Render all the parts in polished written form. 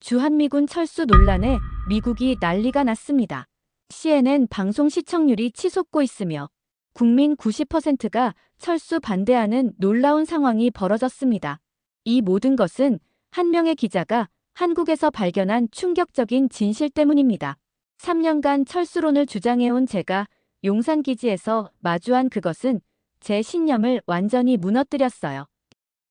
주한미군 철수 논란에 미국이 난리가 났습니다. CNN 방송 시청률이 치솟고 있으며 국민 90%가 철수 반대하는 놀라운 상황이 벌어졌습니다. 이 모든 것은 한 명의 기자가 한국에서 발견한 충격적인 진실 때문입니다. 3년간 철수론을 주장해온 제가 용산기지에서 마주한 그것은 제 신념을 완전히 무너뜨렸어요.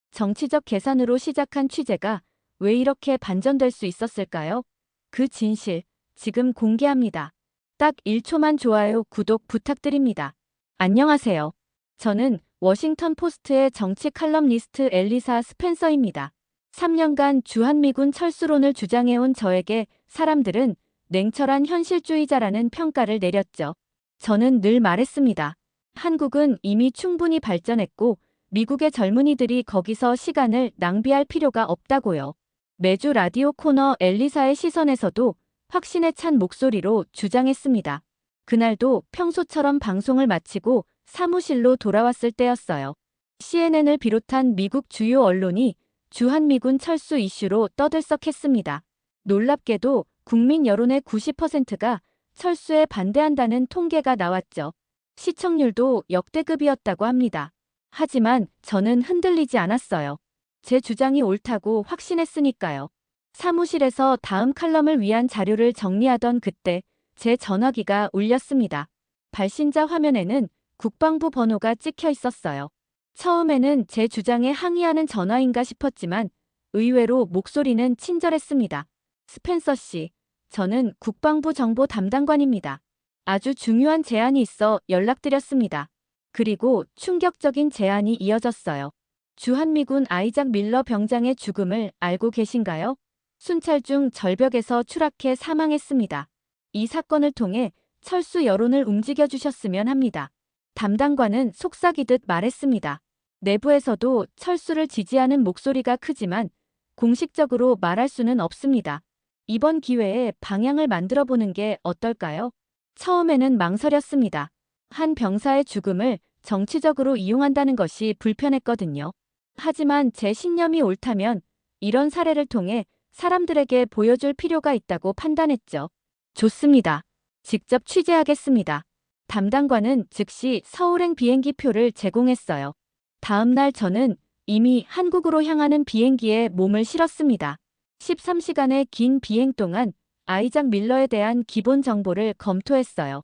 정치적 계산으로 시작한 취재가 왜 이렇게 반전될 수 있었을까요? 그 진실, 지금 공개합니다. 딱 1초만 좋아요, 구독 부탁드립니다. 안녕하세요. 저는 워싱턴 포스트의 정치 칼럼니스트 엘리사 스펜서입니다. 3년간 주한미군 철수론을 주장해온 저에게 사람들은 냉철한 현실주의자라는 평가를 내렸죠. 저는 늘 말했습니다. 한국은 이미 충분히 발전했고 미국의 젊은이들이 거기서 시간을 낭비할 필요가 없다고요. 매주 라디오 코너 엘리사의 시선에서도 확신에 찬 목소리로 주장했습니다. 그날도 평소처럼 방송을 마치고 사무실로 돌아왔을 때였어요. CNN을 비롯한 미국 주요 언론이 주한미군 철수 이슈로 떠들썩했습니다. 놀랍게도 국민 여론의 90%가 철수에 반대한다는 통계가 나왔죠. 시청률도 역대급이었다고 합니다. 하지만 저는 흔들리지 않았어요. 제 주장이 옳다고 확신했으니까요. 사무실에서 다음 칼럼을 위한 자료를 정리하던 그때 제 전화기가 울렸습니다. 발신자 화면에는 국방부 번호가 찍혀 있었어요. 처음에는 제 주장에 항의하는 전화인가 싶었지만 의외로 목소리는 친절했습니다. 스펜서 씨, 저는 국방부 정보 담당관입니다. 아주 중요한 제안이 있어 연락드렸습니다. 그리고 충격적인 제안이 이어졌어요. 주한미군 아이작 밀러 병장의 죽음을 알고 계신가요? 순찰 중 절벽에서 추락해 사망했습니다. 이 사건을 통해 철수 여론을 움직여주셨으면 합니다. 담당관은 속삭이듯 말했습니다. 내부에서도 철수를 지지하는 목소리가 크지만 공식적으로 말할 수는 없습니다. 이번 기회에 방향을 만들어보는 게 어떨까요? 처음에는 망설였습니다. 한 병사의 죽음을 정치적으로 이용한다는 것이 불편했거든요. 하지만 제 신념이 옳다면 이런 사례를 통해 사람들에게 보여줄 필요가 있다고 판단했죠. 좋습니다. 직접 취재하겠습니다. 담당관은 즉시 서울행 비행기 표를 제공했어요. 다음 날 저는 이미 한국으로 향하는 비행기에 몸을 실었습니다. 13시간의 긴 비행 동안 아이작 밀러에 대한 기본 정보를 검토했어요.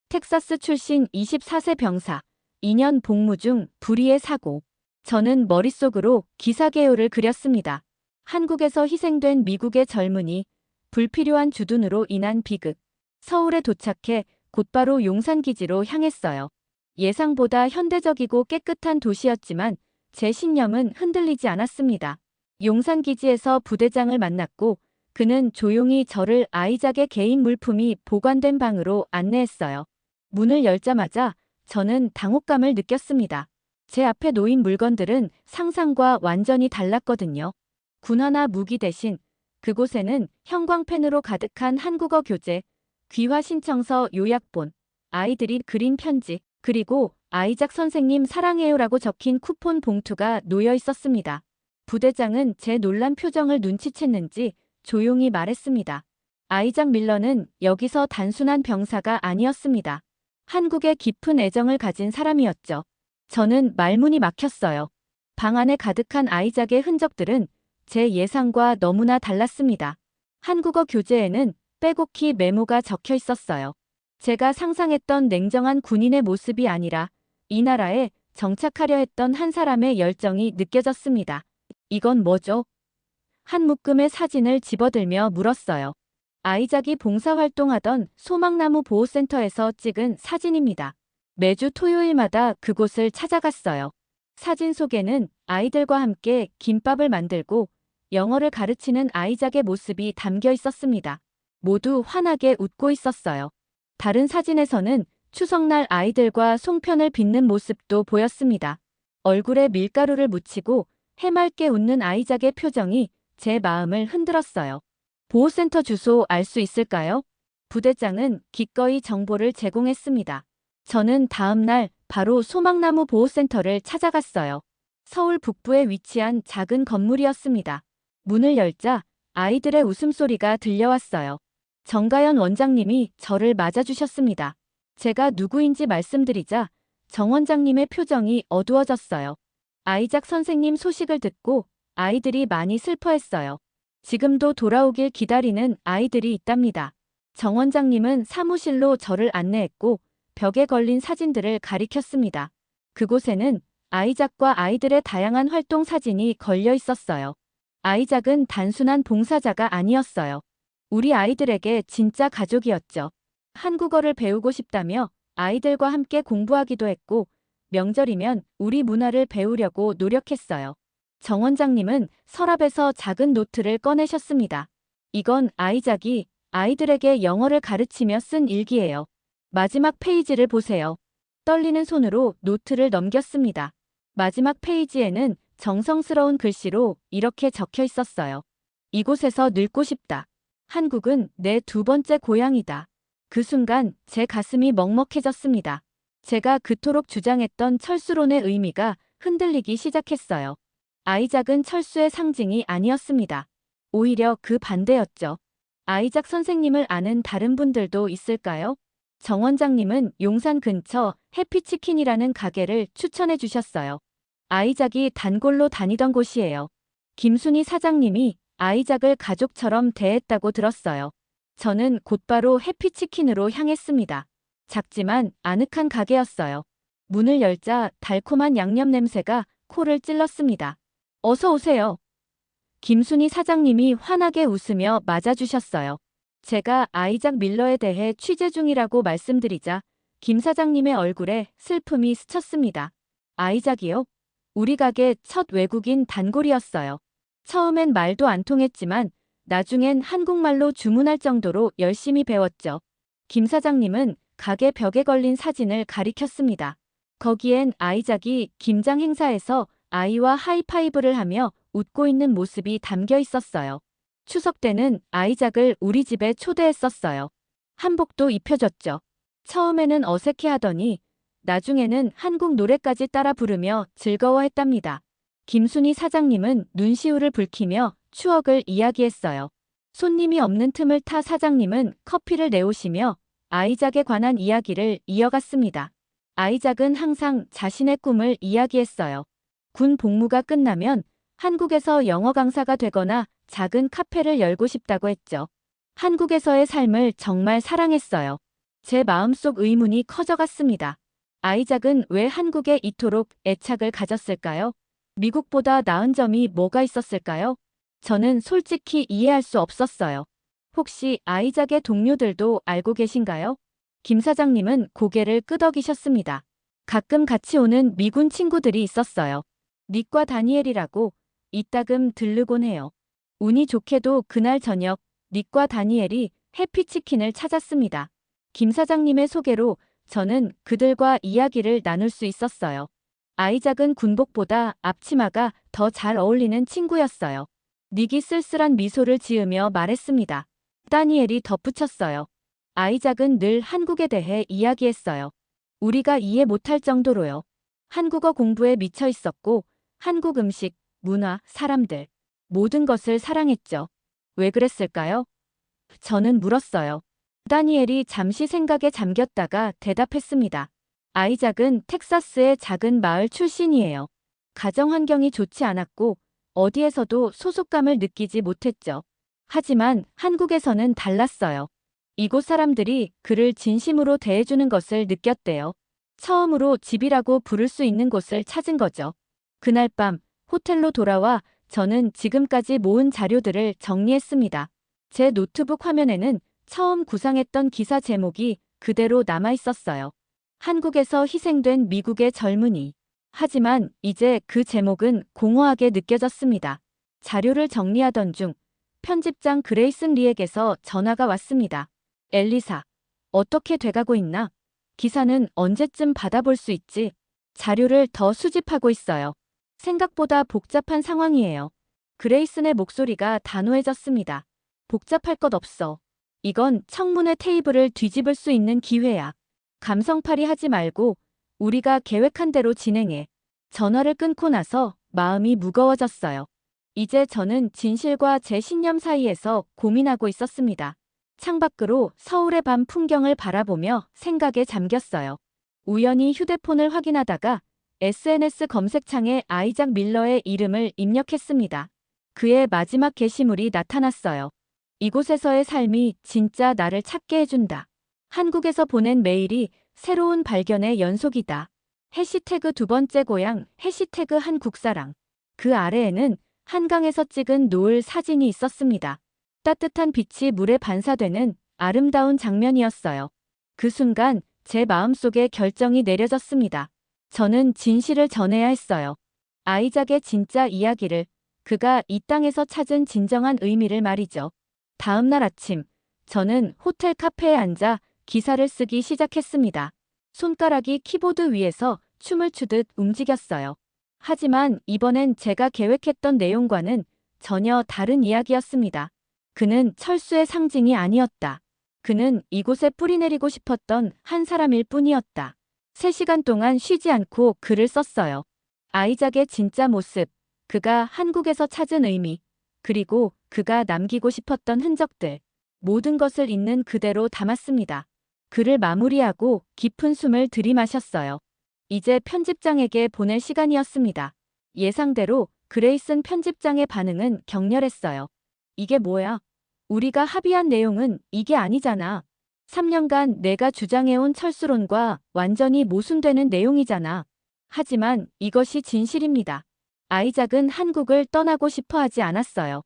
텍사스 출신 24세 병사, 2년 복무 중 불의의 사고. 저는 머릿속으로 기사개요를 그렸습니다. 한국에서 희생된 미국의 젊은이, 불필요한 주둔으로 인한 비극. 서울에 도착해 곧바로 용산기지로 향했어요. 예상보다 현대적이고 깨끗한 도시였지만 제 신념은 흔들리지 않았습니다. 용산기지에서 부대장을 만났고 그는 조용히 저를 아이작의 개인 물품이 보관된 방으로 안내했어요. 문을 열자마자 저는 당혹감을 느꼈습니다. 제 앞에 놓인 물건들은 상상과 완전히 달랐거든요. 군화나 무기 대신 그곳에는 형광펜으로 가득한 한국어 교재, 귀화 신청서 요약본, 아이들이 그린 편지, 그리고 아이작 선생님 사랑해요라고 적힌 쿠폰 봉투가 놓여 있었습니다. 부대장은 제 놀란 표정을 눈치챘는지 조용히 말했습니다. 아이작 밀러는 여기서 단순한 병사가 아니었습니다. 한국에 깊은 애정을 가진 사람이었죠. 저는 말문이 막혔어요. 방 안에 가득한 아이작의 흔적들은 제 예상과 너무나 달랐습니다. 한국어 교재에는 빼곡히 메모가 적혀 있었어요. 제가 상상했던 냉정한 군인의 모습이 아니라 이 나라에 정착하려 했던 한 사람의 열정이 느껴졌습니다. 이건 뭐죠? 한 묶음의 사진을 집어들며 물었어요. 아이작이 봉사활동하던 소망나무 보호센터에서 찍은 사진입니다. 매주 토요일마다 그곳을 찾아갔어요. 사진 속에는 아이들과 함께 김밥을 만들고 영어를 가르치는 아이작의 모습이 담겨 있었습니다. 모두 환하게 웃고 있었어요. 다른 사진에서는 추석날 아이들과 송편을 빚는 모습도 보였습니다. 얼굴에 밀가루를 묻히고 해맑게 웃는 아이작의 표정이 제 마음을 흔들었어요. 보호센터 주소 알 수 있을까요? 부대장은 기꺼이 정보를 제공했습니다. 저는 다음 날 바로 소망나무 보호센터를 찾아갔어요. 서울 북부에 위치한 작은 건물이었습니다. 문을 열자 아이들의 웃음소리가 들려왔어요. 정가연 원장님이 저를 맞아주셨습니다. 제가 누구인지 말씀드리자 정 원장님의 표정이 어두워졌어요. 아이작 선생님 소식을 듣고 아이들이 많이 슬퍼했어요. 지금도 돌아오길 기다리는 아이들이 있답니다. 정 원장님은 사무실로 저를 안내했고 벽에 걸린 사진들을 가리켰습니다. 그곳에는 아이작과 아이들의 다양한 활동 사진이 걸려 있었어요. 아이작은 단순한 봉사자가 아니었어요. 우리 아이들에게 진짜 가족이었죠. 한국어를 배우고 싶다며 아이들과 함께 공부하기도 했고 명절이면 우리 문화를 배우려고 노력했어요. 정 원장님은 서랍에서 작은 노트를 꺼내셨습니다. 이건 아이작이 아이들에게 영어를 가르치며 쓴 일기예요. 마지막 페이지를 보세요. 떨리는 손으로 노트를 넘겼습니다. 마지막 페이지에는 정성스러운 글씨로 이렇게 적혀 있었어요. 이곳에서 늙고 싶다. 한국은 내 두 번째 고향이다. 그 순간 제 가슴이 먹먹해졌습니다. 제가 그토록 주장했던 철수론의 의미가 흔들리기 시작했어요. 아이작은 철수의 상징이 아니었습니다. 오히려 그 반대였죠. 아이작 선생님을 아는 다른 분들도 있을까요? 정 원장님은 용산 근처 해피치킨이라는 가게를 추천해 주셨어요. 아이작이 단골로 다니던 곳이에요. 김순희 사장님이 아이작을 가족처럼 대했다고 들었어요. 저는 곧바로 해피치킨으로 향했습니다. 작지만 아늑한 가게였어요. 문을 열자 달콤한 양념 냄새가 코를 찔렀습니다. 어서 오세요. 김순희 사장님이 환하게 웃으며 맞아주셨어요. 제가 아이작 밀러에 대해 취재 중이라고 말씀드리자 김 사장님의 얼굴에 슬픔이 스쳤습니다. 아이작이요? 우리 가게 첫 외국인 단골이었어요. 처음엔 말도 안 통했지만 나중엔 한국말로 주문할 정도로 열심히 배웠죠. 김 사장님은 가게 벽에 걸린 사진을 가리켰습니다. 거기엔 아이작이 김장 행사에서 아이와 하이파이브를 하며 웃고 있는 모습이 담겨 있었어요. 추석 때는 아이작을 우리 집에 초대했었어요. 한복도 입혀줬죠. 처음에는 어색해하더니 나중에는 한국 노래까지 따라 부르며 즐거워했답니다. 김순희 사장님은 눈시울을 붉히며 추억을 이야기했어요. 손님이 없는 틈을 타 사장님은 커피를 내오시며 아이작에 관한 이야기를 이어갔습니다. 아이작은 항상 자신의 꿈을 이야기했어요. 군 복무가 끝나면 한국에서 영어 강사가 되거나 작은 카페를 열고 싶다고 했죠. 한국에서의 삶을 정말 사랑했어요. 제 마음속 의문이 커져갔습니다. 아이작은 왜 한국에 이토록 애착을 가졌을까요? 미국보다 나은 점이 뭐가 있었을까요? 저는 솔직히 이해할 수 없었어요. 혹시 아이작의 동료들도 알고 계신가요? 김 사장님은 고개를 끄덕이셨습니다. 가끔 같이 오는 미군 친구들이 있었어요. 닉과 다니엘이라고 이따금 들르곤 해요. 운이 좋게도 그날 저녁 닉과 다니엘이 해피치킨을 찾았습니다. 김 사장님의 소개로 저는 그들과 이야기를 나눌 수 있었어요. 아이작은 군복보다 앞치마가 더 잘 어울리는 친구였어요. 닉이 쓸쓸한 미소를 지으며 말했습니다. 다니엘이 덧붙였어요. 아이작은 늘 한국에 대해 이야기했어요. 우리가 이해 못할 정도로요. 한국어 공부에 미쳐 있었고 한국 음식, 문화, 사람들, 모든 것을 사랑했죠. 왜 그랬을까요? 저는 물었어요. 다니엘이 잠시 생각에 잠겼다가 대답했습니다. 아이작은 텍사스의 작은 마을 출신이에요. 가정 환경이 좋지 않았고 어디에서도 소속감을 느끼지 못했죠. 하지만 한국에서는 달랐어요. 이곳 사람들이 그를 진심으로 대해주는 것을 느꼈대요. 처음으로 집이라고 부를 수 있는 곳을 찾은 거죠. 그날 밤 호텔로 돌아와 저는 지금까지 모은 자료들을 정리했습니다. 제 노트북 화면에는 처음 구상했던 기사 제목이 그대로 남아 있었어요. 한국에서 희생된 미국의 젊은이. 하지만 이제 그 제목은 공허하게 느껴졌습니다. 자료를 정리하던 중 편집장 그레이슨 리에게서 전화가 왔습니다. 엘리사, 어떻게 돼가고 있나? 기사는 언제쯤 받아볼 수 있지? 자료를 더 수집하고 있어요. 생각보다 복잡한 상황이에요. 그레이슨의 목소리가 단호해졌습니다. 복잡할 것 없어. 이건 청문회 테이블을 뒤집을 수 있는 기회야. 감성팔이 하지 말고 우리가 계획한 대로 진행해. 전화를 끊고 나서 마음이 무거워졌어요. 이제 저는 진실과 제 신념 사이에서 고민하고 있었습니다. 창밖으로 서울의 밤 풍경을 바라보며 생각에 잠겼어요. 우연히 휴대폰을 확인하다가 SNS 검색창에 아이작 밀러의 이름을 입력했습니다. 그의 마지막 게시물이 나타났어요. 이곳에서의 삶이 진짜 나를 찾게 해준다. 한국에서 보낸 메일이 새로운 발견의 연속이다. 해시태그 두 번째 고향, 해시태그 한국사랑. 그 아래에는 한강에서 찍은 노을 사진이 있었습니다. 따뜻한 빛이 물에 반사되는 아름다운 장면이었어요. 그 순간 제 마음속에 결정이 내려졌습니다. 저는 진실을 전해야 했어요. 아이작의 진짜 이야기를, 그가 이 땅에서 찾은 진정한 의미를 말이죠. 다음 날 아침, 저는 호텔 카페에 앉아 기사를 쓰기 시작했습니다. 손가락이 키보드 위에서 춤을 추듯 움직였어요. 하지만 이번엔 제가 계획했던 내용과는 전혀 다른 이야기였습니다. 그는 철수의 상징이 아니었다. 그는 이곳에 뿌리내리고 싶었던 한 사람일 뿐이었다. 3시간 동안 쉬지 않고 글을 썼어요. 아이작의 진짜 모습, 그가 한국에서 찾은 의미, 그리고 그가 남기고 싶었던 흔적들, 모든 것을 있는 그대로 담았습니다. 글을 마무리하고 깊은 숨을 들이마셨어요. 이제 편집장에게 보낼 시간이었습니다. 예상대로 그레이슨 편집장의 반응은 격렬했어요. 이게 뭐야? 우리가 합의한 내용은 이게 아니잖아. 3년간 내가 주장해온 철수론과 완전히 모순되는 내용이잖아. 하지만 이것이 진실입니다. 아이작은 한국을 떠나고 싶어 하지 않았어요.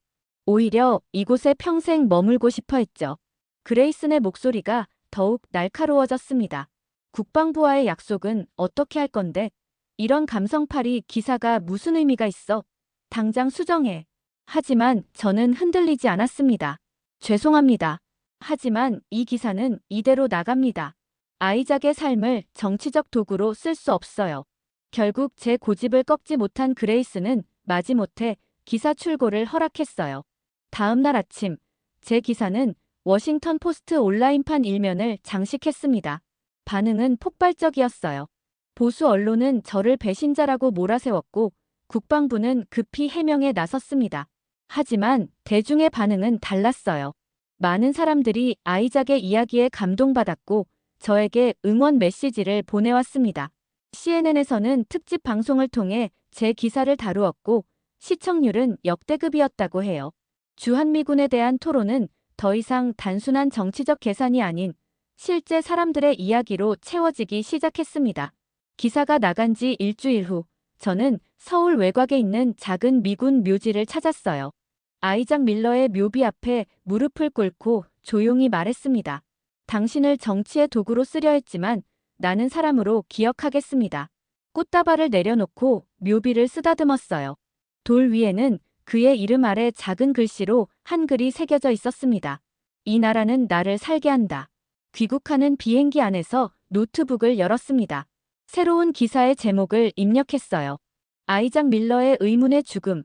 오히려 이곳에 평생 머물고 싶어 했죠. 그레이슨의 목소리가 더욱 날카로워졌습니다. 국방부와의 약속은 어떻게 할 건데? 이런 감성팔이 기사가 무슨 의미가 있어? 당장 수정해. 하지만 저는 흔들리지 않았습니다. 죄송합니다. 하지만 이 기사는 이대로 나갑니다. 아이작의 삶을 정치적 도구로 쓸 수 없어요. 결국 제 고집을 꺾지 못한 그레이스는 마지못해 기사 출고를 허락했어요. 다음 날 아침, 제 기사는 워싱턴 포스트 온라인판 일면을 장식했습니다. 반응은 폭발적이었어요. 보수 언론은 저를 배신자라고 몰아세웠고 국방부는 급히 해명에 나섰습니다. 하지만 대중의 반응은 달랐어요. 많은 사람들이 아이작의 이야기에 감동받았고 저에게 응원 메시지를 보내왔습니다. CNN에서는 특집 방송을 통해 제 기사를 다루었고 시청률은 역대급이었다고 해요. 주한미군에 대한 토론은 더 이상 단순한 정치적 계산이 아닌 실제 사람들의 이야기로 채워지기 시작했습니다. 기사가 나간 지 일주일 후 저는 서울 외곽에 있는 작은 미군 묘지를 찾았어요. 아이작 밀러의 묘비 앞에 무릎을 꿇고 조용히 말했습니다. 당신을 정치의 도구로 쓰려 했지만 나는 사람으로 기억하겠습니다. 꽃다발을 내려놓고 묘비를 쓰다듬었어요. 돌 위에는 그의 이름 아래 작은 글씨로 한글이 새겨져 있었습니다. 이 나라는 나를 살게 한다. 귀국하는 비행기 안에서 노트북을 열었습니다. 새로운 기사의 제목을 입력했어요. 아이작 밀러의 의문의 죽음.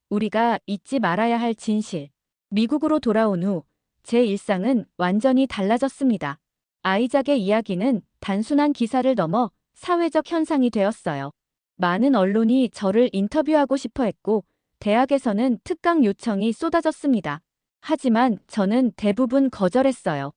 우리가 잊지 말아야 할 진실. 미국으로 돌아온 후 제 일상은 완전히 달라졌습니다. 아이작의 이야기는 단순한 기사를 넘어 사회적 현상이 되었어요. 많은 언론이 저를 인터뷰하고 싶어 했고 대학에서는 특강 요청이 쏟아졌습니다. 하지만 저는 대부분 거절했어요.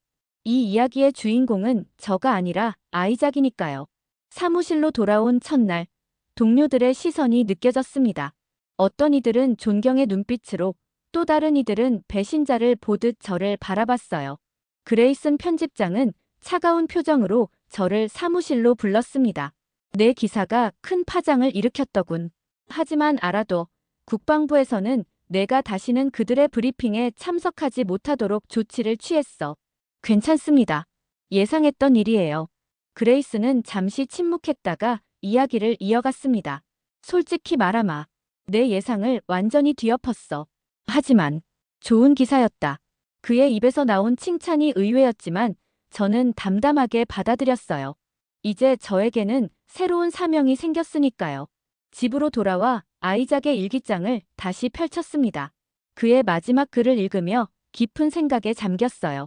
이 이야기의 주인공은 저가 아니라 아이작이니까요. 사무실로 돌아온 첫날, 동료들의 시선이 느껴졌습니다. 어떤 이들은 존경의 눈빛으로, 또 다른 이들은 배신자를 보듯 저를 바라봤어요. 그레이슨 편집장은 차가운 표정으로 저를 사무실로 불렀습니다. 내 기사가 큰 파장을 일으켰더군. 하지만 알아둬. 국방부에서는 내가 다시는 그들의 브리핑에 참석하지 못하도록 조치를 취했어. 괜찮습니다. 예상했던 일이에요. 그레이스는 잠시 침묵했다가 이야기를 이어갔습니다. 솔직히 말하마. 내 예상을 완전히 뒤엎었어. 하지만 좋은 기사였다. 그의 입에서 나온 칭찬이 의외였지만 저는 담담하게 받아들였어요. 이제 저에게는 새로운 사명이 생겼으니까요. 집으로 돌아와 아이작의 일기장을 다시 펼쳤습니다. 그의 마지막 글을 읽으며 깊은 생각에 잠겼어요.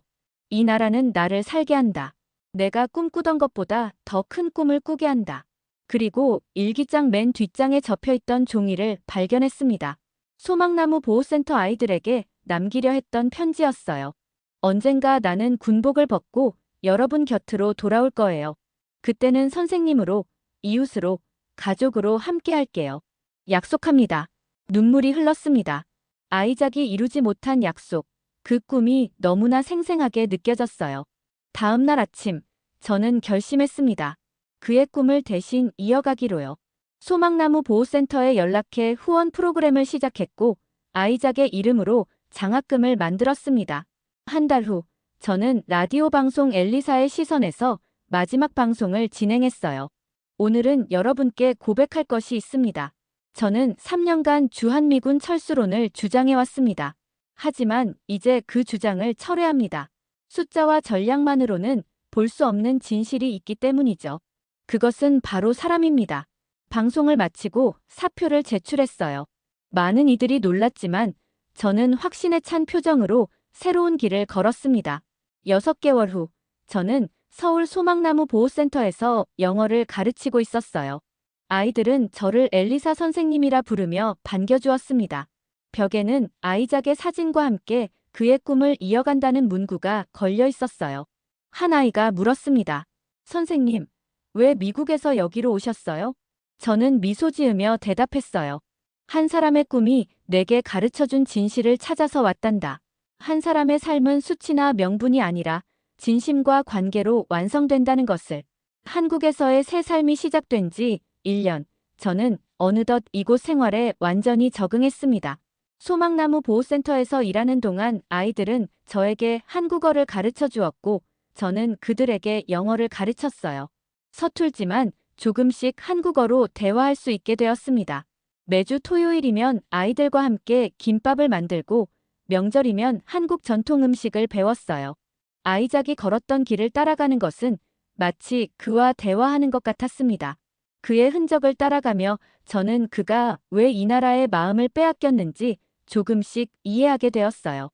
이 나라는 나를 살게 한다. 내가 꿈꾸던 것보다 더 큰 꿈을 꾸게 한다. 그리고 일기장 맨 뒷장에 접혀있던 종이를 발견했습니다. 소망나무 보호센터 아이들에게 남기려 했던 편지였어요. 언젠가 나는 군복을 벗고 여러분 곁으로 돌아올 거예요. 그때는 선생님으로, 이웃으로, 가족으로 함께 할게요. 약속합니다. 눈물이 흘렀습니다. 아이작이 이루지 못한 약속. 그 꿈이 너무나 생생하게 느껴졌어요. 다음 날 아침, 저는 결심했습니다. 그의 꿈을 대신 이어가기로요. 소망나무 보호센터에 연락해 후원 프로그램을 시작했고, 아이작의 이름으로 장학금을 만들었습니다. 한 달 후, 저는 라디오 방송 엘리사의 시선에서 마지막 방송을 진행했어요. 오늘은 여러분께 고백할 것이 있습니다. 저는 3년간 주한미군 철수론을 주장해왔습니다. 하지만 이제 그 주장을 철회합니다. 숫자와 전략만으로는 볼 수 없는 진실이 있기 때문이죠. 그것은 바로 사람입니다. 방송을 마치고 사표를 제출했어요. 많은 이들이 놀랐지만 저는 확신에 찬 표정으로 새로운 길을 걸었습니다. 6개월 후, 저는 서울 소망나무 보호센터에서 영어를 가르치고 있었어요. 아이들은 저를 엘리사 선생님이라 부르며 반겨주었습니다. 벽에는 아이작의 사진과 함께 그의 꿈을 이어간다는 문구가 걸려 있었어요. 한 아이가 물었습니다. 선생님, 왜 미국에서 여기로 오셨어요? 저는 미소 지으며 대답했어요. 한 사람의 꿈이 내게 가르쳐준 진실을 찾아서 왔단다. 한 사람의 삶은 수치나 명분이 아니라 진심과 관계로 완성된다는 것을. 한국에서의 새 삶이 시작된 지 1년, 저는 어느덧 이곳 생활에 완전히 적응했습니다. 소망나무 보호센터에서 일하는 동안 아이들은 저에게 한국어를 가르쳐 주었고, 저는 그들에게 영어를 가르쳤어요. 서툴지만 조금씩 한국어로 대화할 수 있게 되었습니다. 매주 토요일이면 아이들과 함께 김밥을 만들고, 명절이면 한국 전통 음식을 배웠어요. 아이작이 걸었던 길을 따라가는 것은 마치 그와 대화하는 것 같았습니다. 그의 흔적을 따라가며 저는 그가 왜 이 나라의 마음을 빼앗겼는지 조금씩 이해하게 되었어요.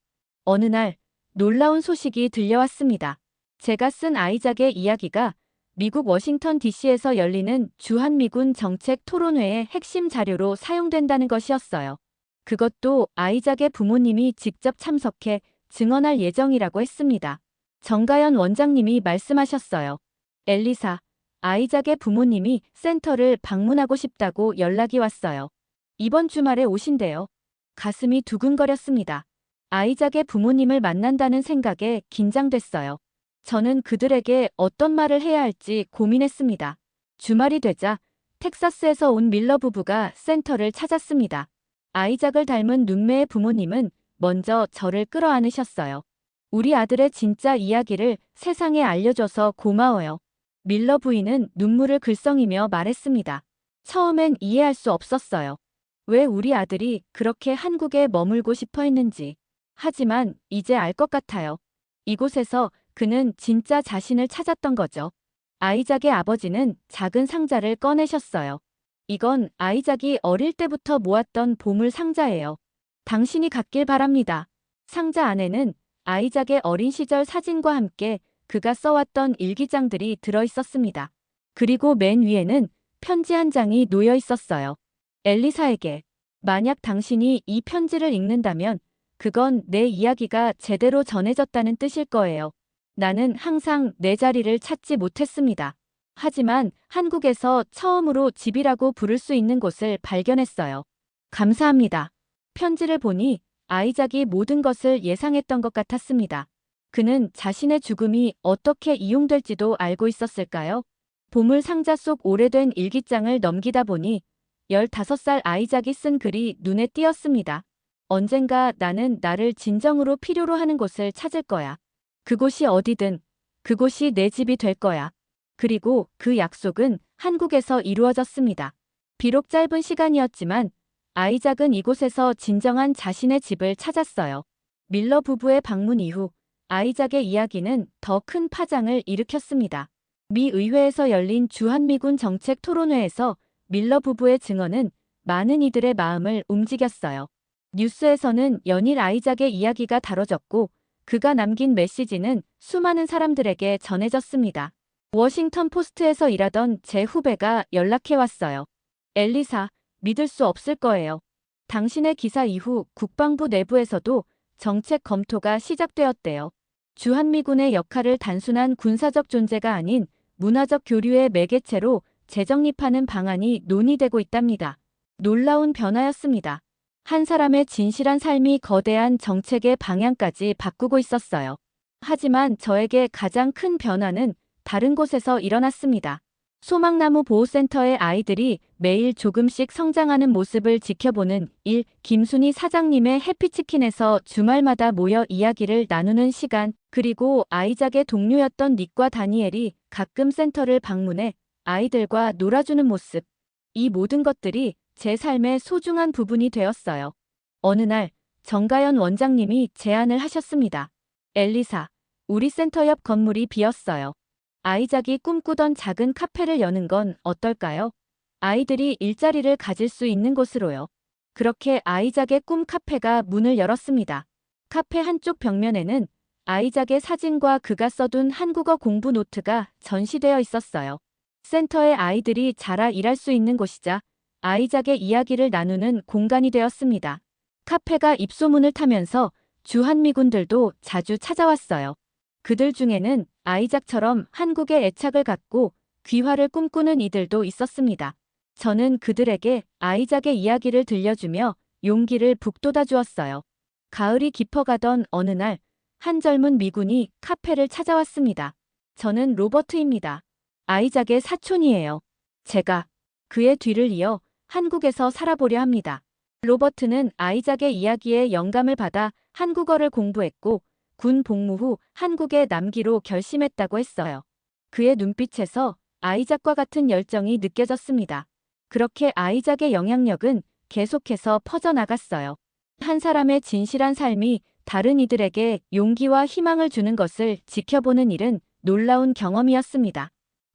어느 날 놀라운 소식이 들려왔습니다. 제가 쓴 아이작의 이야기가 미국 워싱턴 DC에서 열리는 주한미군 정책 토론회의 핵심 자료로 사용된다는 것이었어요. 그것도 아이작의 부모님이 직접 참석해 증언할 예정이라고 했습니다. 정가연 원장님이 말씀하셨어요. 엘리사, 아이작의 부모님이 센터를 방문하고 싶다고 연락이 왔어요. 이번 주말에 오신대요. 가슴이 두근거렸습니다. 아이작의 부모님을 만난다는 생각에 긴장됐어요. 저는 그들에게 어떤 말을 해야 할지 고민했습니다. 주말이 되자 텍사스에서 온 밀러 부부가 센터를 찾았습니다. 아이작을 닮은 눈매의 부모님은 먼저 저를 끌어안으셨어요. 우리 아들의 진짜 이야기를 세상에 알려줘서 고마워요. 밀러 부인은 눈물을 글썽이며 말했습니다. 처음엔 이해할 수 없었어요. 왜 우리 아들이 그렇게 한국에 머물고 싶어 했는지. 하지만 이제 알 것 같아요. 이곳에서 그는 진짜 자신을 찾았던 거죠. 아이작의 아버지는 작은 상자를 꺼내셨어요. 이건 아이작이 어릴 때부터 모았던 보물 상자예요. 당신이 갖길 바랍니다. 상자 안에는 아이작의 어린 시절 사진과 함께 그가 써왔던 일기장들이 들어 있었습니다. 그리고 맨 위에는 편지 한 장이 놓여 있었어요. 엘리사에게. 만약 당신이 이 편지를 읽는다면 그건 내 이야기가 제대로 전해졌다는 뜻일 거예요. 나는 항상 내 자리를 찾지 못했습니다. 하지만 한국에서 처음으로 집이라고 부를 수 있는 곳을 발견했어요. 감사합니다. 편지를 보니 아이작이 모든 것을 예상했던 것 같았습니다. 그는 자신의 죽음이 어떻게 이용될지도 알고 있었을까요? 보물 상자 속 오래된 일기장을 넘기다 보니 15살 아이작이 쓴 글이 눈에 띄었습니다. 언젠가 나는 나를 진정으로 필요로 하는 곳을 찾을 거야. 그곳이 어디든 그곳이 내 집이 될 거야. 그리고 그 약속은 한국에서 이루어졌습니다. 비록 짧은 시간이었지만 아이작은 이곳에서 진정한 자신의 집을 찾았어요. 밀러 부부의 방문 이후 아이작의 이야기는 더 큰 파장을 일으켰습니다. 미 의회에서 열린 주한미군 정책 토론회에서 밀러 부부의 증언은 많은 이들의 마음을 움직였어요. 뉴스에서는 연일 아이작의 이야기가 다뤄졌고 그가 남긴 메시지는 수많은 사람들에게 전해졌습니다. 워싱턴 포스트에서 일하던 제 후배가 연락해왔어요. 엘리사, 믿을 수 없을 거예요. 당신의 기사 이후 국방부 내부에서도 정책 검토가 시작되었대요. 주한미군의 역할을 단순한 군사적 존재가 아닌 문화적 교류의 매개체로 재정립하는 방안이 논의되고 있답니다. 놀라운 변화였습니다. 한 사람의 진실한 삶이 거대한 정책의 방향까지 바꾸고 있었어요. 하지만 저에게 가장 큰 변화는 다른 곳에서 일어났습니다. 소망나무 보호센터의 아이들이 매일 조금씩 성장하는 모습을 지켜보는 김순희 사장님의 해피치킨에서 주말마다 모여 이야기를 나누는 시간, 그리고 아이작의 동료였던 닉과 다니엘이 가끔 센터를 방문해 아이들과 놀아주는 모습. 이 모든 것들이 제 삶의 소중한 부분이 되었어요. 어느 날 정가연 원장님이 제안을 하셨습니다. 엘리사, 우리 센터 옆 건물이 비었어요. 아이작이 꿈꾸던 작은 카페를 여는 건 어떨까요? 아이들이 일자리를 가질 수 있는 곳으로요. 그렇게 아이작의 꿈 카페가 문을 열었습니다. 카페 한쪽 벽면에는 아이작의 사진과 그가 써둔 한국어 공부 노트가 전시되어 있었어요. 센터의 아이들이 자라 일할 수 있는 곳이자 아이작의 이야기를 나누는 공간이 되었습니다. 카페가 입소문을 타면서 주한미군들도 자주 찾아왔어요. 그들 중에는 아이작처럼 한국에 애착을 갖고 귀화를 꿈꾸는 이들도 있었습니다. 저는 그들에게 아이작의 이야기를 들려주며 용기를 북돋아 주었어요. 가을이 깊어가던 어느 날, 한 젊은 미군이 카페를 찾아왔습니다. 저는 로버트입니다. 아이작의 사촌이에요. 제가 그의 뒤를 이어 한국에서 살아보려 합니다. 로버트는 아이작의 이야기에 영감을 받아 한국어를 공부했고, 군 복무 후 한국에 남기로 결심했다고 했어요. 그의 눈빛에서 아이작과 같은 열정이 느껴졌습니다. 그렇게 아이작의 영향력은 계속해서 퍼져나갔어요. 한 사람의 진실한 삶이 다른 이들에게 용기와 희망을 주는 것을 지켜보는 일은 놀라운 경험이었습니다.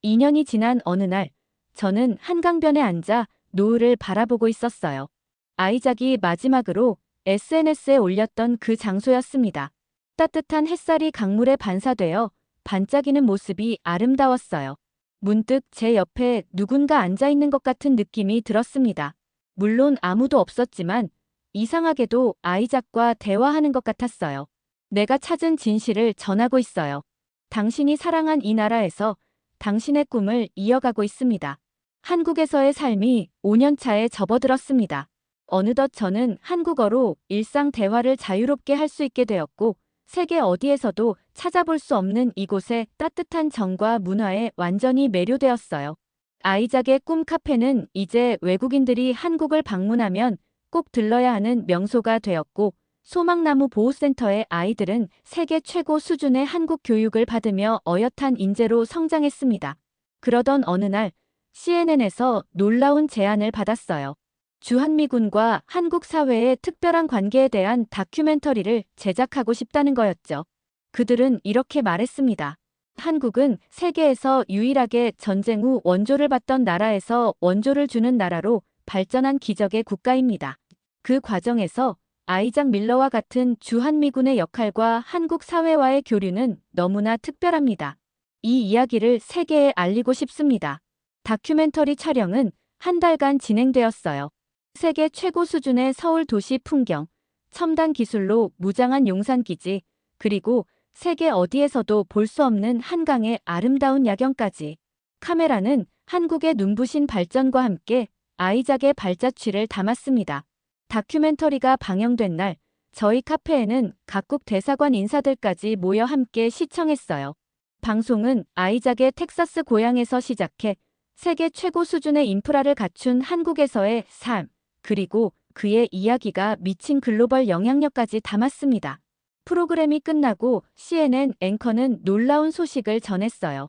2년이 지난 어느 날, 저는 한강변에 앉아 노을을 바라보고 있었어요. 아이작이 마지막으로 SNS에 올렸던 그 장소였습니다. 따뜻한 햇살이 강물에 반사되어 반짝이는 모습이 아름다웠어요. 문득 제 옆에 누군가 앉아있는 것 같은 느낌이 들었습니다. 물론 아무도 없었지만 이상하게도 아이작과 대화하는 것 같았어요. 내가 찾은 진실을 전하고 있어요. 당신이 사랑한 이 나라에서 당신의 꿈을 이어가고 있습니다. 한국에서의 삶이 5년 차에 접어들었습니다. 어느덧 저는 한국어로 일상 대화를 자유롭게 할 수 있게 되었고, 세계 어디에서도 찾아볼 수 없는 이곳의 따뜻한 정과 문화에 완전히 매료되었어요. 아이작의 꿈 카페는 이제 외국인들이 한국을 방문하면 꼭 들러야 하는 명소가 되었고, 소망나무 보호센터의 아이들은 세계 최고 수준의 한국 교육을 받으며 어엿한 인재로 성장했습니다. 그러던 어느 날 CNN에서 놀라운 제안을 받았어요. 주한미군과 한국 사회의 특별한 관계에 대한 다큐멘터리를 제작하고 싶다는 거였죠. 그들은 이렇게 말했습니다. 한국은 세계에서 유일하게 전쟁 후 원조를 받던 나라에서 원조를 주는 나라로 발전한 기적의 국가입니다. 그 과정에서 아이작 밀러와 같은 주한미군의 역할과 한국 사회와의 교류는 너무나 특별합니다. 이 이야기를 세계에 알리고 싶습니다. 다큐멘터리 촬영은 한 달간 진행되었어요. 세계 최고 수준의 서울 도시 풍경, 첨단 기술로 무장한 용산기지, 그리고 세계 어디에서도 볼 수 없는 한강의 아름다운 야경까지. 카메라는 한국의 눈부신 발전과 함께 아이작의 발자취를 담았습니다. 다큐멘터리가 방영된 날, 저희 카페에는 각국 대사관 인사들까지 모여 함께 시청했어요. 방송은 아이작의 텍사스 고향에서 시작해 세계 최고 수준의 인프라를 갖춘 한국에서의 삶, 그리고 그의 이야기가 미친 글로벌 영향력까지 담았습니다. 프로그램이 끝나고 CNN 앵커는 놀라운 소식을 전했어요.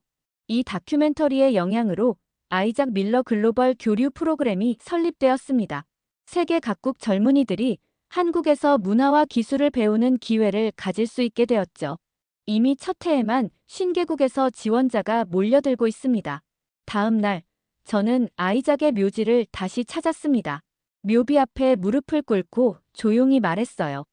이 다큐멘터리의 영향으로 아이작 밀러 글로벌 교류 프로그램이 설립되었습니다. 세계 각국 젊은이들이 한국에서 문화와 기술을 배우는 기회를 가질 수 있게 되었죠. 이미 첫 해에만 50개국에서 지원자가 몰려들고 있습니다. 다음 날, 저는 아이작의 묘지를 다시 찾았습니다. 묘비 앞에 무릎을 꿇고 조용히 말했어요.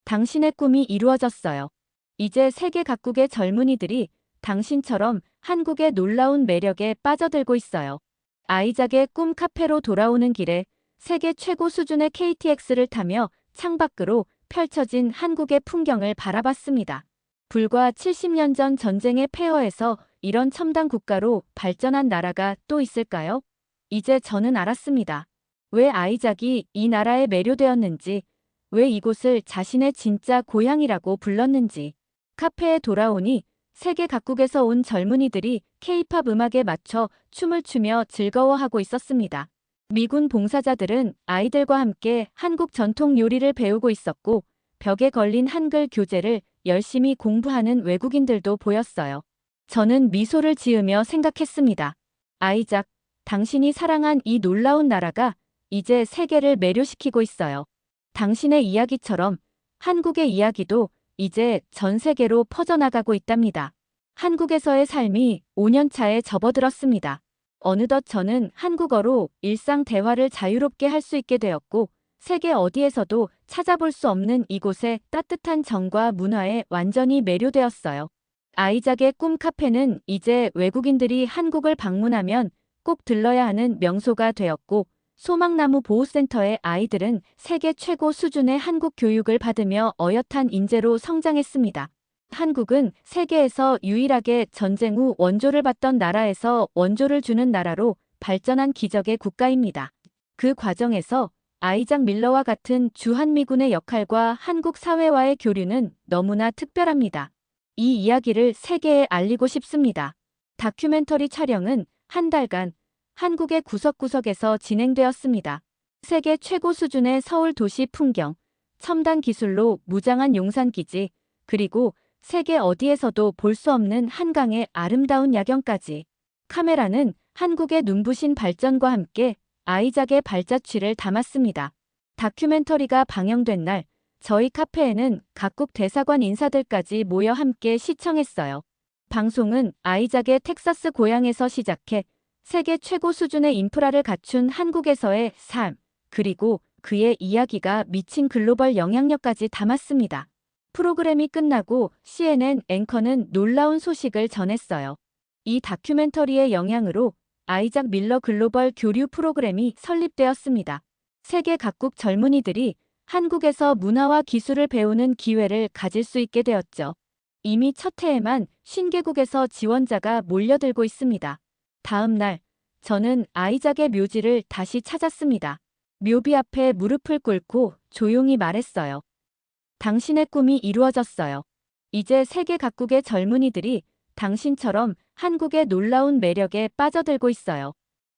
당신의 꿈이 이루어졌어요. 이제 세계 각국의 젊은이들이 당신처럼 한국의 놀라운 매력에 빠져들고 있어요. 아이작의 꿈 카페로 돌아오는 길에 세계 최고 수준의 KTX를 타며 창밖으로 펼쳐진 한국의 풍경을 바라봤습니다. 불과 70년 전 전쟁의 폐허에서 이런 첨단 국가로 발전한 나라가 또 있을까요? 이제 저는 알았습니다. 왜 아이작이 이 나라에 매료되었는지, 왜 이곳을 자신의 진짜 고향이라고 불렀는지. 카페에 돌아오니 세계 각국에서 온 젊은이들이 K-팝 음악에 맞춰 춤을 추며 즐거워하고 있었습니다. 미군 봉사자들은 아이들과 함께 한국 전통 요리를 배우고 있었고, 벽에 걸린 한글 교재를 열심히 공부하는 외국인들도 보였어요. 저는 미소를 지으며 생각했습니다. 아이작, 당신이 사랑한 이 놀라운 나라가 이제 세계를 매료시키고 있어요. 당신의 이야기처럼 한국의 이야기도 이제 전 세계로 퍼져나가고 있답니다. 한국에서의 삶이 5년 차에 접어들었습니다. 어느덧 저는 한국어로 일상 대화를 자유롭게 할 수 있게 되었고, 세계 어디에서도 찾아볼 수 없는 이곳의 따뜻한 정과 문화에 완전히 매료되었어요. 아이작의 꿈 카페는 이제 외국인들이 한국을 방문하면 꼭 들러야 하는 명소가 되었고, 소망나무 보호센터의 아이들은 세계 최고 수준의 한국 교육을 받으며 어엿한 인재로 성장했습니다. 한국은 세계에서 유일하게 전쟁 후 원조를 받던 나라에서 원조를 주는 나라로 발전한 기적의 국가입니다. 그 과정에서 아이작 밀러와 같은 주한미군의 역할과 한국 사회와의 교류는 너무나 특별합니다. 이 이야기를 세계에 알리고 싶습니다. 다큐멘터리 촬영은 한 달간 한국의 구석구석에서 진행되었습니다. 세계 최고 수준의 서울 도시 풍경, 첨단 기술로 무장한 용산기지, 그리고 세계 어디에서도 볼 수 없는 한강의 아름다운 야경까지. 카메라는 한국의 눈부신 발전과 함께 아이작의 발자취를 담았습니다. 다큐멘터리가 방영된 날, 저희 카페에는 각국 대사관 인사들까지 모여 함께 시청했어요. 방송은 아이작의 텍사스 고향에서 시작해 세계 최고 수준의 인프라를 갖춘 한국에서의 삶, 그리고 그의 이야기가 미친 글로벌 영향력까지 담았습니다. 프로그램이 끝나고 CNN 앵커는 놀라운 소식을 전했어요. 이 다큐멘터리의 영향으로 아이작 밀러 글로벌 교류 프로그램이 설립되었습니다. 세계 각국 젊은이들이 한국에서 문화와 기술을 배우는 기회를 가질 수 있게 되었죠. 이미 첫 해에만 50개국에서 지원자가 몰려들고 있습니다. 다음 날, 저는 아이작의 묘지를 다시 찾았습니다. 묘비 앞에 무릎을 꿇고 조용히 말했어요. 당신의 꿈이 이루어졌어요. 이제 세계 각국의 젊은이들이 당신처럼 한국의 놀라운 매력에 빠져들고 있어요.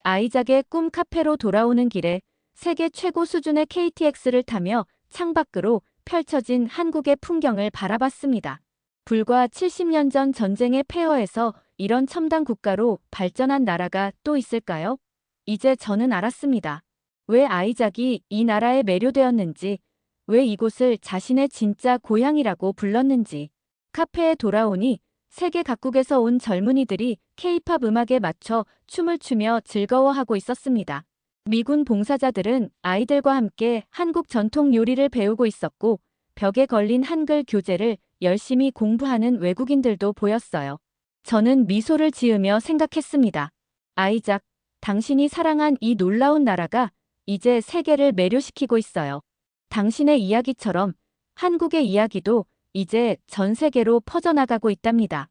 아이작의 꿈 카페로 돌아오는 길에 세계 최고 수준의 KTX를 타며 창밖으로 펼쳐진 한국의 풍경을 바라봤습니다. 불과 70년 전 전쟁의 폐허에서 이런 첨단 국가로 발전한 나라가 또 있을까요? 이제 저는 알았습니다. 왜 아이작이 이 나라에 매료되었는지, 왜 이곳을 자신의 진짜 고향이라고 불렀는지. 카페에 돌아오니 세계 각국에서 온 젊은이들이 K-팝 음악에 맞춰 춤을 추며 즐거워하고 있었습니다. 미군 봉사자들은 아이들과 함께 한국 전통 요리를 배우고 있었고, 벽에 걸린 한글 교재를 열심히 공부하는 외국인들도 보였어요. 저는 미소를 지으며 생각했습니다. 아이작, 당신이 사랑한 이 놀라운 나라가 이제 세계를 매료시키고 있어요. 당신의 이야기처럼 한국의 이야기도 이제 전 세계로 퍼져나가고 있답니다.